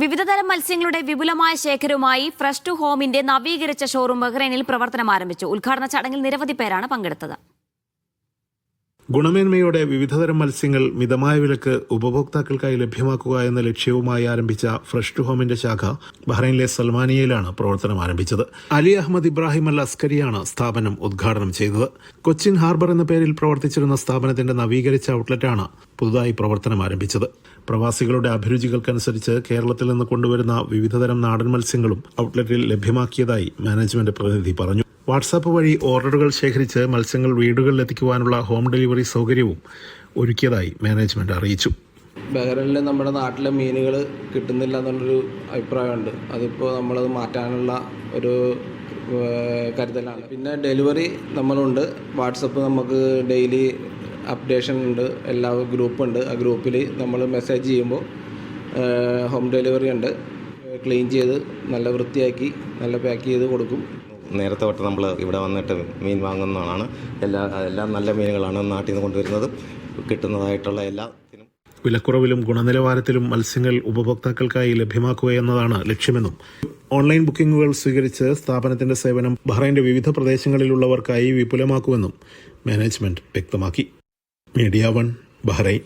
വിവിധതരം മത്സ്യങ്ങളുടെ വിപുലമായ ശേഖരവുമായി ഫ്രഷ് ടു ഹോമിന്റെ നവീകരിച്ച ഷോറൂം ബഹ്റൈനിൽ പ്രവർത്തനം ആരംഭിച്ചു. ഉദ്ഘാടന ചടങ്ങിൽ നിരവധി പേരാണ് പങ്കെടുത്തത്. ഗുണമേന്മയോടെ വിവിധതരം മത്സ്യങ്ങൾ മിതമായ വിലക്ക് ഉപഭോക്താക്കൾക്കായി ലഭ്യമാക്കുക എന്ന ലക്ഷ്യവുമായി ആരംഭിച്ച ഫ്രഷ് ടു ഹോമിന്റെ ശാഖ ബഹ്റൈനിലെ സൽമാനിയയിലാണ് പ്രവർത്തനം ആരംഭിച്ചത്. അലി അഹമ്മദ് ഇബ്രാഹിം അൽ അസ്കരിയാണ് സ്ഥാപനം ഉദ്ഘാടനം ചെയ്തത്. കൊച്ചിൻ ഹാർബർ എന്ന പേരിൽ പ്രവർത്തിച്ചിരുന്ന സ്ഥാപനത്തിന്റെ നവീകരിച്ച ഔട്ട്ലെറ്റാണ് പുതുതായി പ്രവർത്തനം ആരംഭിച്ചത്. പ്രവാസികളുടെ അഭിരുചികൾക്കനുസരിച്ച് കേരളത്തിൽ നിന്ന് കൊണ്ടുവരുന്ന വിവിധതരം നാടൻ മത്സ്യങ്ങളും ഔട്ട്ലെറ്റിൽ ലഭ്യമാക്കിയതായി മാനേജ്മെന്റ് പ്രതിനിധി പറഞ്ഞു. വാട്സാപ്പ് വഴി ഓർഡറുകൾ ശേഖരിച്ച് മത്സ്യങ്ങൾ വീടുകളിൽ എത്തിക്കുവാനുള്ള ഹോം ഡെലിവറി സൗകര്യവും ഒരുക്കിയതായി മാനേജ്മെന്റ് അറിയിച്ചു. ബഹ്റൈനിൽ നമ്മുടെ നാട്ടിലെ മീനുകൾ കിട്ടുന്നില്ല എന്നുള്ളൊരു അഭിപ്രായമുണ്ട്. അതിപ്പോൾ നമ്മളത് മാറ്റാനുള്ള ഒരു കരുതലാണ്. പിന്നെ ഡെലിവറി നമ്മളുണ്ട്. വാട്സപ്പ് നമുക്ക് ഡെയിലി അപ്ഡേഷൻ ഉണ്ട്. എല്ലാ ഗ്രൂപ്പുണ്ട്. ആ ഗ്രൂപ്പിൽ നമ്മൾ മെസ്സേജ് ചെയ്യുമ്പോൾ ഹോം ഡെലിവറി ഉണ്ട്. ക്ലീൻ ചെയ്ത് നല്ല വൃത്തിയാക്കി നല്ല പാക്ക് ചെയ്ത് കൊടുക്കും. നേരത്തെ തൊട്ട് നമ്മൾ ഇവിടെ വന്നിട്ട് മീൻ വാങ്ങുന്നതാണ്. എല്ലാം നല്ല മീനുകളാണ് നാട്ടിൽ നിന്ന് കൊണ്ടുവരുന്നതും കിട്ടുന്നതായിട്ടുള്ള എല്ലാത്തിനും. വിലക്കുറവിലും ഗുണനിലവാരത്തിലും മത്സ്യങ്ങൾ ഉപഭോക്താക്കൾക്കായി ലഭ്യമാക്കുക എന്നതാണ് ലക്ഷ്യമെന്നും ഓൺലൈൻ ബുക്കിംഗുകൾ സ്വീകരിച്ച് സ്ഥാപനത്തിന്റെ സേവനം ബഹ്റൈന്റെ വിവിധ പ്രദേശങ്ങളിലുള്ളവർക്കായി വിപുലമാക്കുമെന്നും മാനേജ്മെന്റ് വ്യക്തമാക്കി. Media 1 Bahrain.